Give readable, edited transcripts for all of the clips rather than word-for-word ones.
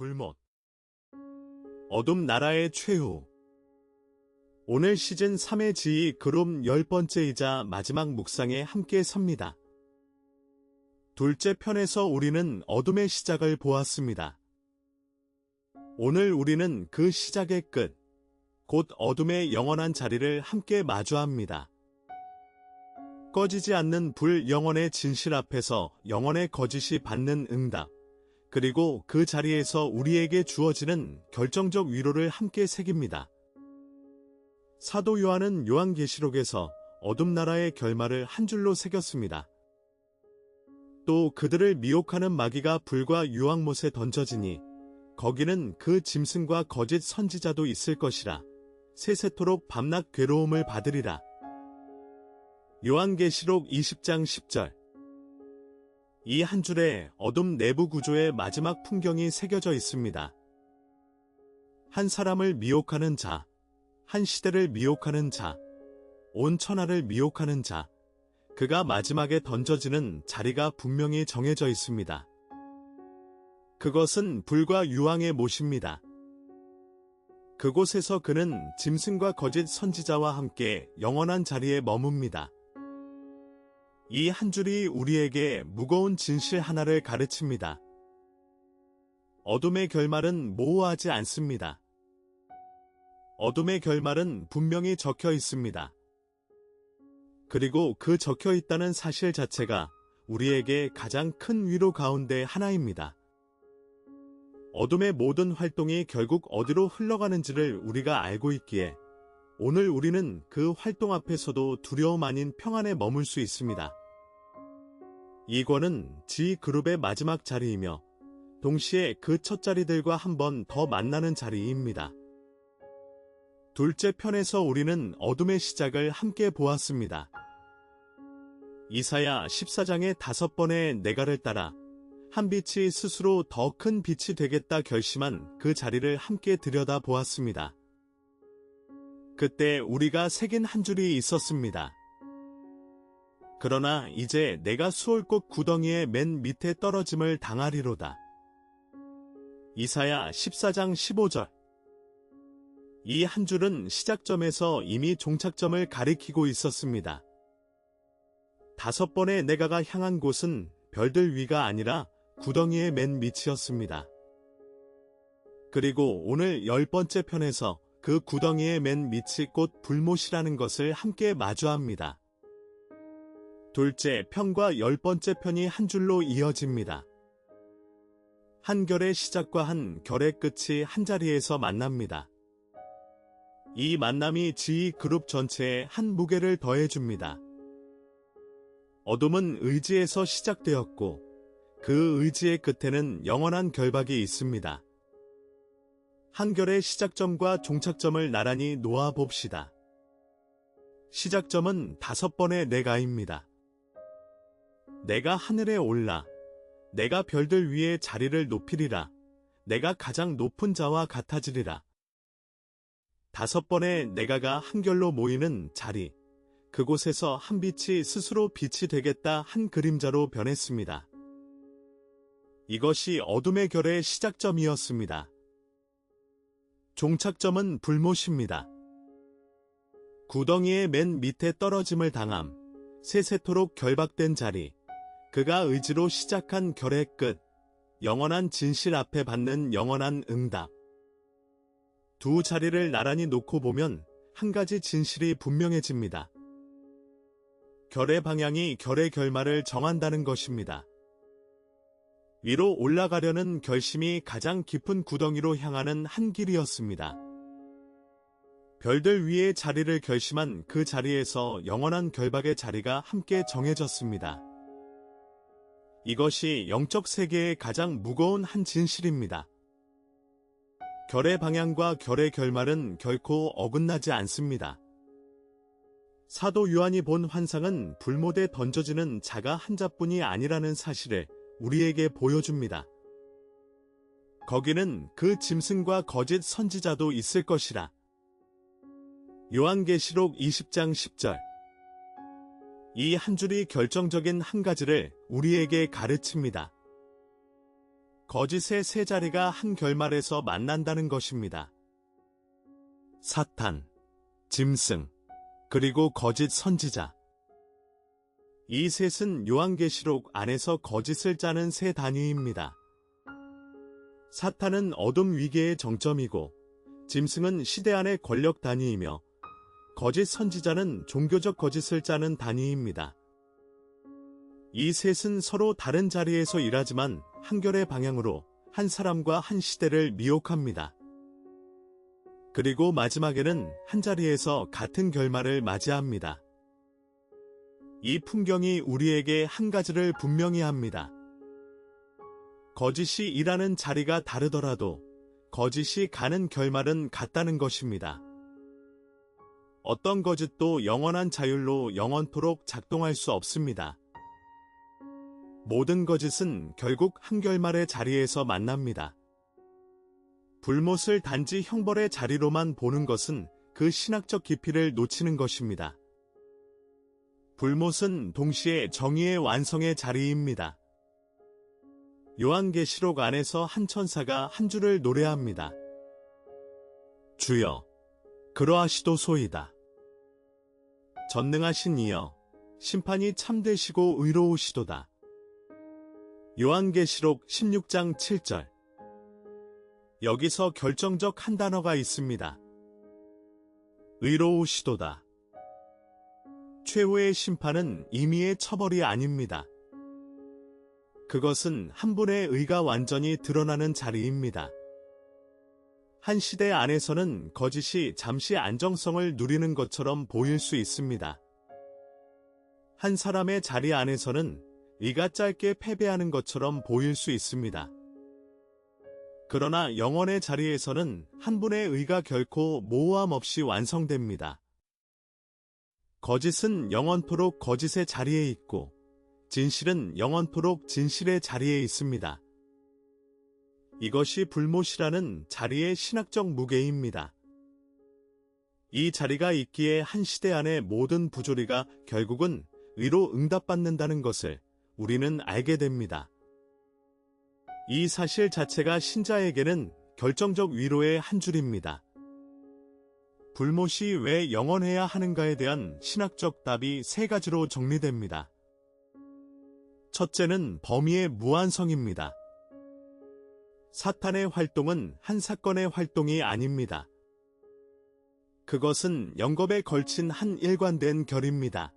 불못. 어둠 나라의 최후. 오늘 시즌 3의 지휘 그룹 10번째이자 마지막 묵상에 함께 섭니다. 둘째 편에서 우리는 어둠의 시작을 보았습니다. 오늘 우리는 그 시작의 끝, 곧 어둠의 영원한 자리를 함께 마주합니다. 꺼지지 않는 불 영원의 진실 앞에서 영원의 거짓이 받는 응답, 그리고 그 자리에서 우리에게 주어지는 결정적 위로를 함께 새깁니다. 사도 요한은 요한계시록에서 어둠 나라의 결말을 한 줄로 새겼습니다. 또 그들을 미혹하는 마귀가 불과 유황못에 던져지니 거기는 그 짐승과 거짓 선지자도 있을 것이라 세세토록 밤낮 괴로움을 받으리라. 요한계시록 20장 10절. 이 한 줄에 어둠 내부 구조의 마지막 풍경이 새겨져 있습니다. 한 사람을 미혹하는 자, 한 시대를 미혹하는 자, 온 천하를 미혹하는 자, 그가 마지막에 던져지는 자리가 분명히 정해져 있습니다. 그것은 불과 유황의 못입니다. 그곳에서 그는 짐승과 거짓 선지자와 함께 영원한 자리에 머뭅니다. 이 한 줄이 우리에게 무거운 진실 하나를 가르칩니다. 어둠의 결말은 모호하지 않습니다. 어둠의 결말은 분명히 적혀 있습니다. 그리고 그 적혀 있다는 사실 자체가 우리에게 가장 큰 위로 가운데 하나입니다. 어둠의 모든 활동이 결국 어디로 흘러가는지를 우리가 알고 있기에 오늘 우리는 그 활동 앞에서도 두려움 아닌 평안에 머물 수 있습니다. 이 권은 지그룹의 마지막 자리이며 동시에 그 첫 자리들과 한 번 더 만나는 자리입니다. 둘째 편에서 우리는 어둠의 시작을 함께 보았습니다. 이사야 14장의 5번의 내가를 따라 한 빛이 스스로 더 큰 빛이 되겠다 결심한 그 자리를 함께 들여다보았습니다. 그때 우리가 새긴 한 줄이 있었습니다. 그러나 이제 내가 수월꽃 구덩이의 맨 밑에 떨어짐을 당하리로다. 이사야 14장 15절. 이 한 줄은 시작점에서 이미 종착점을 가리키고 있었습니다. 5번의 내가가 향한 곳은 별들 위가 아니라 구덩이의 맨 밑이었습니다. 그리고 오늘 10번째 편에서 그 구덩이의 맨 밑이 곧 불못이라는 것을 함께 마주합니다. 둘째 편과 10번째 편이 한 줄로 이어집니다. 한 결의 시작과 한 결의 끝이 한 자리에서 만납니다. 이 만남이 지휘 그룹 전체에 한 무게를 더해줍니다. 어둠은 의지에서 시작되었고 그 의지의 끝에는 영원한 결박이 있습니다. 한 결의 시작점과 종착점을 나란히 놓아봅시다. 시작점은 5번의 내가입니다. 내가 하늘에 올라 내가 별들 위에 자리를 높이리라. 내가 가장 높은 자와 같아지리라. 5번의 내가가 한결로 모이는 자리, 그곳에서 한 빛이 스스로 빛이 되겠다 한 그림자로 변했습니다. 이것이 어둠의 결의 시작점이었습니다. 종착점은 불못입니다. 구덩이의 맨 밑에 떨어짐을 당함, 세세토록 결박된 자리, 그가 의지로 시작한 결의 끝, 영원한 진실 앞에 받는 영원한 응답. 두 자리를 나란히 놓고 보면 한 가지 진실이 분명해집니다. 결의 방향이 결의 결말을 정한다는 것입니다. 위로 올라가려는 결심이 가장 깊은 구덩이로 향하는 한 길이었습니다. 별들 위에 자리를 결심한 그 자리에서 영원한 결박의 자리가 함께 정해졌습니다. 이것이 영적 세계의 가장 무거운 한 진실입니다. 결의 방향과 결의 결말은 결코 어긋나지 않습니다. 사도 요한이 본 환상은 불못에 던져지는 자가 한 자뿐이 아니라는 사실을 우리에게 보여줍니다. 거기는 그 짐승과 거짓 선지자도 있을 것이라. 요한계시록 20장 10절. 이 한 줄이 결정적인 한 가지를 우리에게 가르칩니다. 거짓의 세 자리가 한 결말에서 만난다는 것입니다. 사탄, 짐승, 그리고 거짓 선지자. 이 셋은 요한계시록 안에서 거짓을 짜는 세 단위입니다. 사탄은 어둠 위계의 정점이고, 짐승은 시대 안의 권력 단위이며, 거짓 선지자는 종교적 거짓을 짜는 단위입니다. 이 셋은 서로 다른 자리에서 일하지만 한결의 방향으로 한 사람과 한 시대를 미혹합니다. 그리고 마지막에는 한 자리에서 같은 결말을 맞이합니다. 이 풍경이 우리에게 한 가지를 분명히 합니다. 거짓이 일하는 자리가 다르더라도 거짓이 가는 결말은 같다는 것입니다. 어떤 거짓도 영원한 자율로 영원토록 작동할 수 없습니다. 모든 거짓은 결국 한 결말의 자리에서 만납니다. 불못을 단지 형벌의 자리로만 보는 것은 그 신학적 깊이를 놓치는 것입니다. 불못은 동시에 정의의 완성의 자리입니다. 요한계시록 안에서 한 천사가 한 줄을 노래합니다. 주여, 그러하시도소이다. 전능하신 이여, 심판이 참되시고 의로우시도다. 요한계시록 16장 7절. 여기서 결정적 한 단어가 있습니다. 의로우시도다. 최후의 심판은 임의의 처벌이 아닙니다. 그것은 한 분의 의가 완전히 드러나는 자리입니다. 한 시대 안에서는 거짓이 잠시 안정성을 누리는 것처럼 보일 수 있습니다. 한 사람의 자리 안에서는 의가 짧게 패배하는 것처럼 보일 수 있습니다. 그러나 영원의 자리에서는 한 분의 의가 결코 모호함 없이 완성됩니다. 거짓은 영원토록 거짓의 자리에 있고, 진실은 영원토록 진실의 자리에 있습니다. 이것이 불못이라는 자리의 신학적 무게입니다. 이 자리가 있기에 한 시대 안의 모든 부조리가 결국은 의로 응답받는다는 것을 우리는 알게 됩니다. 이 사실 자체가 신자에게는 결정적 위로의 한 줄입니다. 불못이 왜 영원해야 하는가에 대한 신학적 답이 세 가지로 정리됩니다. 첫째는 범위의 무한성입니다. 사탄의 활동은 한 사건의 활동이 아닙니다. 그것은 영겁에 걸친 한 일관된 결입니다.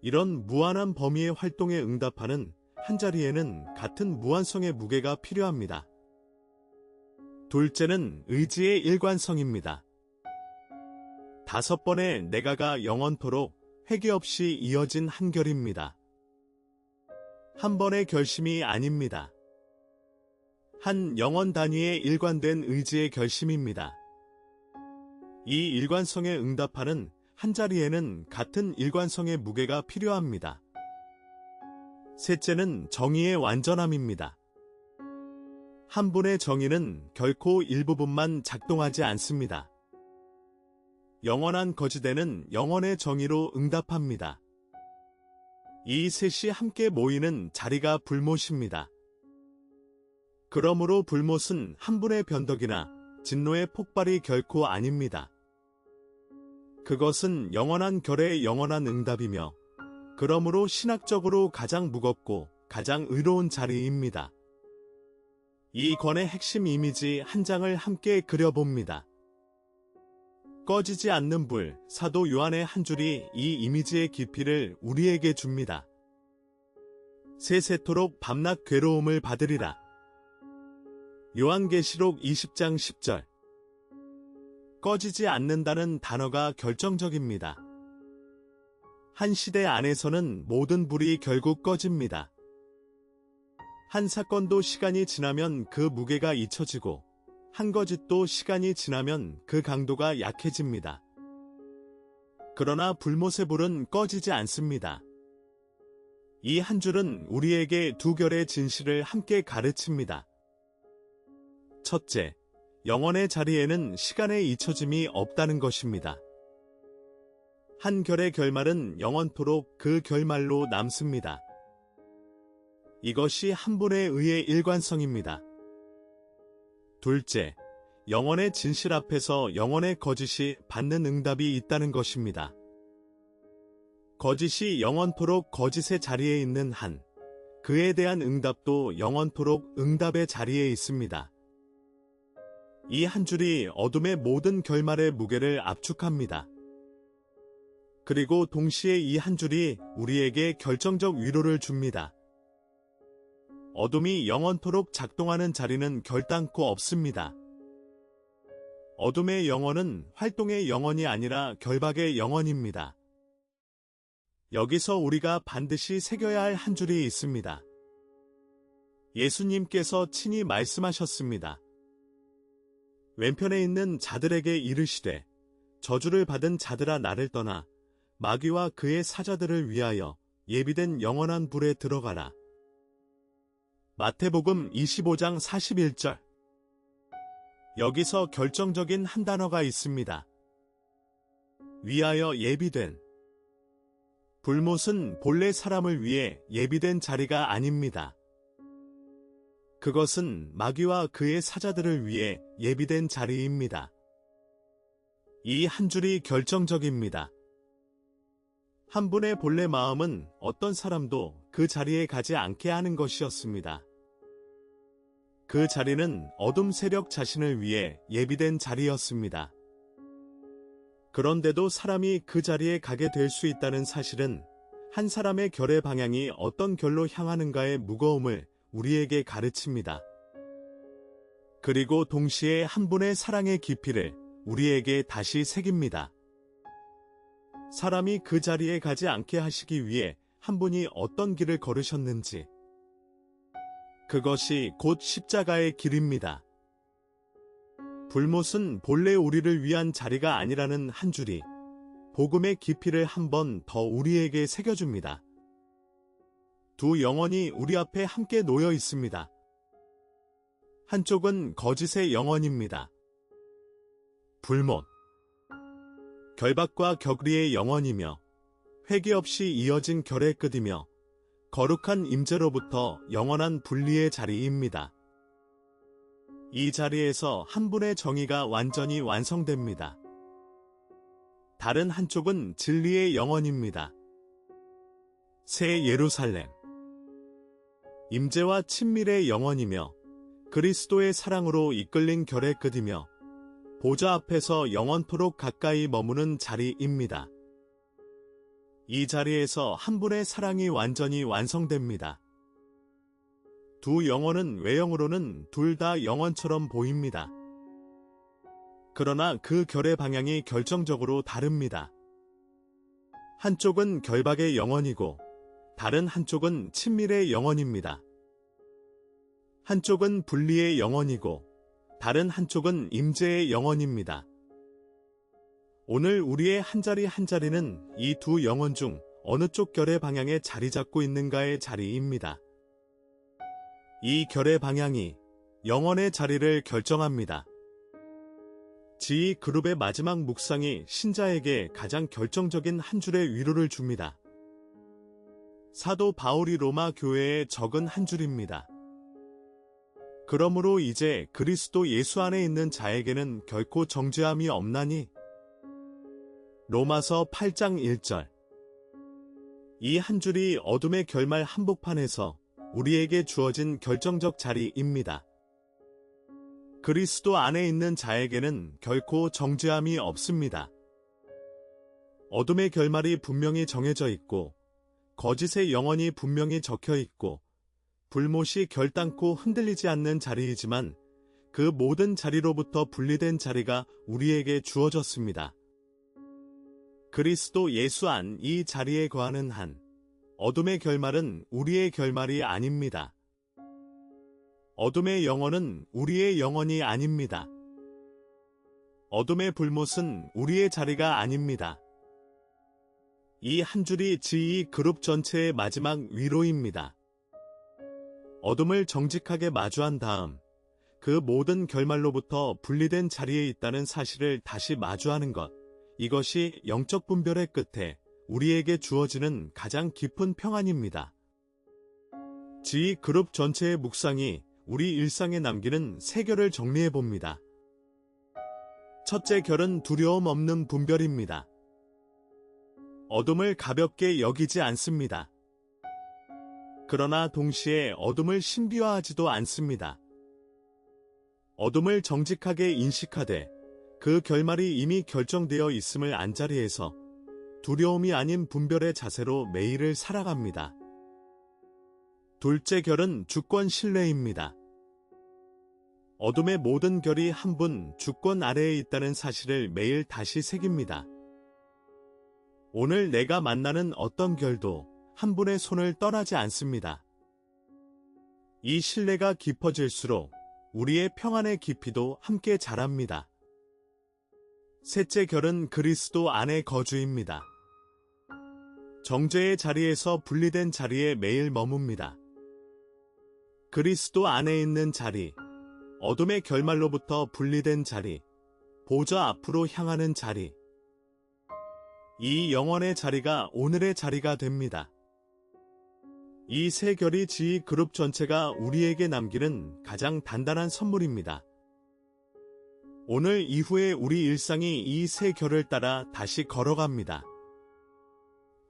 이런 무한한 범위의 활동에 응답하는 한 자리에는 같은 무한성의 무게가 필요합니다. 둘째는 의지의 일관성입니다. 5번의 내가가 영원토록 회개 없이 이어진 한 결입니다. 한 번의 결심이 아닙니다. 한 영원 단위의 일관된 의지의 결심입니다. 이 일관성에 응답하는 한 자리에는 같은 일관성의 무게가 필요합니다. 셋째는 정의의 완전함입니다. 한 분의 정의는 결코 일부분만 작동하지 않습니다. 영원한 거짓에는 영원의 정의로 응답합니다. 이 셋이 함께 모이는 자리가 불못입니다. 그러므로 불못은 한 분의 변덕이나 진노의 폭발이 결코 아닙니다. 그것은 영원한 결의 영원한 응답이며, 그러므로 신학적으로 가장 무겁고 가장 의로운 자리입니다. 이 권의 핵심 이미지 한 장을 함께 그려봅니다. 꺼지지 않는 불, 사도 요한의 한 줄이 이 이미지의 깊이를 우리에게 줍니다. 세세토록 밤낮 괴로움을 받으리라. 요한계시록 20장 10절. 꺼지지 않는다는 단어가 결정적입니다. 한 시대 안에서는 모든 불이 결국 꺼집니다. 한 사건도 시간이 지나면 그 무게가 잊혀지고, 한 거짓도 시간이 지나면 그 강도가 약해집니다. 그러나 불못의 불은 꺼지지 않습니다. 이 한 줄은 우리에게 두 결의 진실을 함께 가르칩니다. 첫째, 영원의 자리에는 시간의 잊혀짐이 없다는 것입니다. 한 결의 결말은 영원토록 그 결말로 남습니다. 이것이 한 분에 의해 일관성입니다. 둘째, 영혼의 진실 앞에서 영혼의 거짓이 받는 응답이 있다는 것입니다. 거짓이 영원토록 거짓의 자리에 있는 한, 그에 대한 응답도 영원토록 응답의 자리에 있습니다. 이 한 줄이 어둠의 모든 결말의 무게를 압축합니다. 그리고 동시에 이 한 줄이 우리에게 결정적 위로를 줍니다. 어둠이 영원토록 작동하는 자리는 결단코 없습니다. 어둠의 영혼은 활동의 영혼이 아니라 결박의 영혼입니다. 여기서 우리가 반드시 새겨야 할 한 줄이 있습니다. 예수님께서 친히 말씀하셨습니다. 왼편에 있는 자들에게 이르시되 저주를 받은 자들아 나를 떠나 마귀와 그의 사자들을 위하여 예비된 영원한 불에 들어가라. 마태복음 25장 41절. 여기서 결정적인 한 단어가 있습니다. 위하여 예비된. 불못은 본래 사람을 위해 예비된 자리가 아닙니다. 그것은 마귀와 그의 사자들을 위해 예비된 자리입니다. 이 한 줄이 결정적입니다. 한 분의 본래 마음은 어떤 사람도 그 자리에 가지 않게 하는 것이었습니다. 그 자리는 어둠 세력 자신을 위해 예비된 자리였습니다. 그런데도 사람이 그 자리에 가게 될 수 있다는 사실은 한 사람의 결의 방향이 어떤 결로 향하는가의 무거움을 우리에게 가르칩니다. 그리고 동시에 한 분의 사랑의 깊이를 우리에게 다시 새깁니다. 사람이 그 자리에 가지 않게 하시기 위해 한 분이 어떤 길을 걸으셨는지, 그것이 곧 십자가의 길입니다. 불못은 본래 우리를 위한 자리가 아니라는 한 줄이 복음의 깊이를 한 번 더 우리에게 새겨줍니다. 두 영혼이 우리 앞에 함께 놓여 있습니다. 한쪽은 거짓의 영혼입니다. 불못. 결박과 격리의 영혼이며 회개 없이 이어진 결의 끝이며 거룩한 임재로부터 영원한 분리의 자리입니다. 이 자리에서 한 분의 정의가 완전히 완성됩니다. 다른 한쪽은 진리의 영혼입니다. 새 예루살렘. 임재와 친밀의 영혼이며 그리스도의 사랑으로 이끌린 결의 끝이며 보좌 앞에서 영원토록 가까이 머무는 자리입니다. 이 자리에서 한 분의 사랑이 완전히 완성됩니다. 두 영혼은 외형으로는 둘 다 영혼처럼 보입니다. 그러나 그 결의 방향이 결정적으로 다릅니다. 한쪽은 결박의 영혼이고 다른 한쪽은 친밀의 영혼입니다. 한쪽은 분리의 영혼이고 다른 한쪽은 임재의 영혼입니다. 오늘 우리의 한 자리 한 자리는 이 두 영혼 중 어느 쪽 결의 방향에 자리 잡고 있는가의 자리입니다. 이 결의 방향이 영혼의 자리를 결정합니다. 지휘 그룹의 마지막 묵상이 신자에게 가장 결정적인 한 줄의 위로를 줍니다. 사도 바울이 로마 교회에 적은 한 줄입니다. 그러므로 이제 그리스도 예수 안에 있는 자에게는 결코 정죄함이 없나니. 로마서 8장 1절. 이 한 줄이 어둠의 결말 한복판에서 우리에게 주어진 결정적 자리입니다. 그리스도 안에 있는 자에게는 결코 정죄함이 없습니다. 어둠의 결말이 분명히 정해져 있고 거짓의 영혼이 분명히 적혀 있고 불못이 결단코 흔들리지 않는 자리이지만 그 모든 자리로부터 분리된 자리가 우리에게 주어졌습니다. 그리스도 예수 안 이 자리에 거하는 한, 어둠의 결말은 우리의 결말이 아닙니다. 어둠의 영혼은 우리의 영혼이 아닙니다. 어둠의 불못은 우리의 자리가 아닙니다. 이 한 줄이 지휘 그룹 전체의 마지막 위로입니다. 어둠을 정직하게 마주한 다음 그 모든 결말로부터 분리된 자리에 있다는 사실을 다시 마주하는 것, 이것이 영적 분별의 끝에 우리에게 주어지는 가장 깊은 평안입니다. 지휘 그룹 전체의 묵상이 우리 일상에 남기는 세 결을 정리해 봅니다. 첫째 결은 두려움 없는 분별입니다. 어둠을 가볍게 여기지 않습니다. 그러나 동시에 어둠을 신비화하지도 않습니다. 어둠을 정직하게 인식하되 그 결말이 이미 결정되어 있음을 안자리에서 두려움이 아닌 분별의 자세로 매일을 살아갑니다. 둘째 결은 주권 신뢰입니다. 어둠의 모든 결이 한 분 주권 아래에 있다는 사실을 매일 다시 새깁니다. 오늘 내가 만나는 어떤 결도 한 분의 손을 떠나지 않습니다. 이 신뢰가 깊어질수록 우리의 평안의 깊이도 함께 자랍니다. 셋째 결은 그리스도 안의 거주입니다. 정죄의 자리에서 분리된 자리에 매일 머뭅니다. 그리스도 안에 있는 자리, 어둠의 결말로부터 분리된 자리, 보좌 앞으로 향하는 자리. 이 영원의 자리가 오늘의 자리가 됩니다. 이 세 결이 지휘 그룹 전체가 우리에게 남기는 가장 단단한 선물입니다. 오늘 이후에 우리 일상이 이 세 결을 따라 다시 걸어갑니다.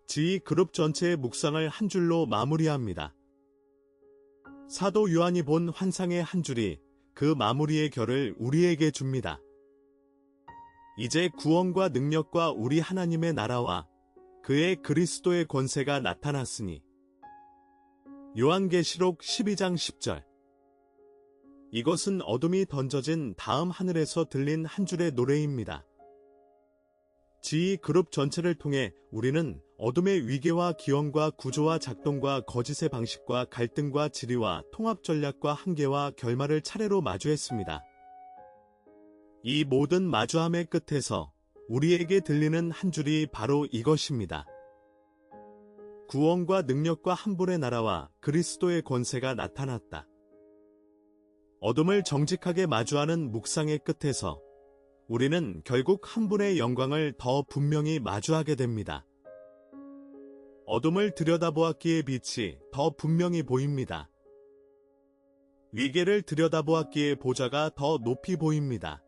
지휘 그룹 전체의 묵상을 한 줄로 마무리합니다. 사도 요한이 본 환상의 한 줄이 그 마무리의 결을 우리에게 줍니다. 이제 구원과 능력과 우리 하나님의 나라와 그의 그리스도의 권세가 나타났으니. 요한계시록 12장 10절. 이것은 어둠이 던져진 다음 하늘에서 들린 한 줄의 노래입니다. 지휘 그룹 전체를 통해 우리는 어둠의 위계와 기원과 구조와 작동과 거짓의 방식과 갈등과 지리와 통합 전략과 한계와 결말을 차례로 마주했습니다. 이 모든 마주함의 끝에서 우리에게 들리는 한 줄이 바로 이것입니다. 구원과 능력과 한 분의 나라와 그리스도의 권세가 나타났다. 어둠을 정직하게 마주하는 묵상의 끝에서 우리는 결국 한 분의 영광을 더 분명히 마주하게 됩니다. 어둠을 들여다보았기에 빛이 더 분명히 보입니다. 위계를 들여다보았기에 보좌가 더 높이 보입니다.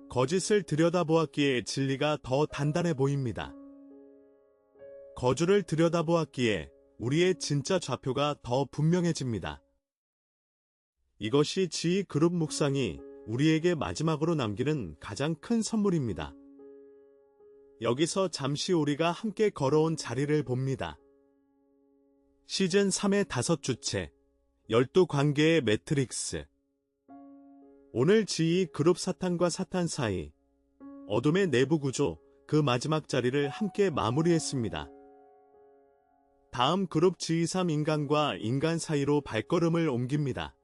거짓을 들여다보았기에 진리가 더 단단해 보입니다. 거주를 들여다보았기에 우리의 진짜 좌표가 더 분명해집니다. 이것이 지휘 그룹 묵상이 우리에게 마지막으로 남기는 가장 큰 선물입니다. 여기서 잠시 우리가 함께 걸어온 자리를 봅니다. 시즌 3의 5주째, 12관계의 매트릭스. 오늘 지휘 그룹 사탄과 사탄 사이, 어둠의 내부 구조, 그 마지막 자리를 함께 마무리했습니다. 다음 그룹 지휘 3 인간과 인간 사이로 발걸음을 옮깁니다.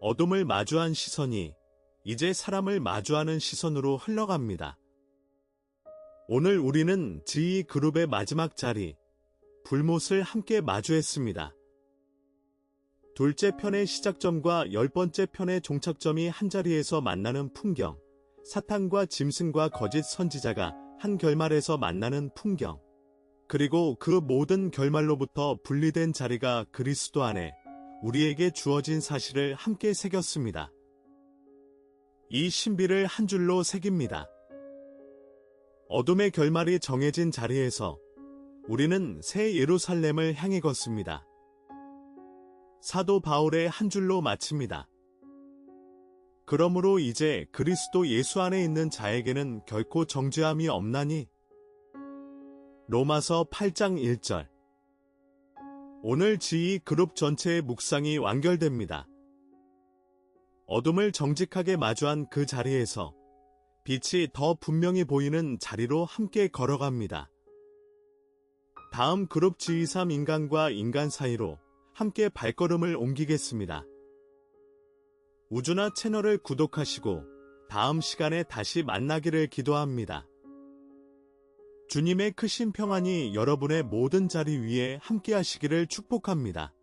어둠을 마주한 시선이 이제 사람을 마주하는 시선으로 흘러갑니다. 오늘 우리는 지휘 그룹의 마지막 자리, 불못을 함께 마주했습니다. 둘째 편의 시작점과 10번째 편의 종착점이 한자리에서 만나는 풍경, 사탄과 짐승과 거짓 선지자가 한 결말에서 만나는 풍경, 그리고 그 모든 결말로부터 분리된 자리가 그리스도 안에 우리에게 주어진 사실을 함께 새겼습니다. 이 신비를 한 줄로 새깁니다. 어둠의 결말이 정해진 자리에서 우리는 새 예루살렘을 향해 걷습니다. 사도 바울의 한 줄로 마칩니다. 그러므로 이제 그리스도 예수 안에 있는 자에게는 결코 정죄함이 없나니. 로마서 8장 1절. 오늘 지휘 그룹 전체의 묵상이 완결됩니다. 어둠을 정직하게 마주한 그 자리에서 빛이 더 분명히 보이는 자리로 함께 걸어갑니다. 다음 그룹 지휘 3 인간과 인간 사이로 함께 발걸음을 옮기겠습니다. 우주나 채널을 구독하시고 다음 시간에 다시 만나기를 기도합니다. 주님의 크신 평안이 여러분의 모든 자리 위에 함께 하시기를 축복합니다.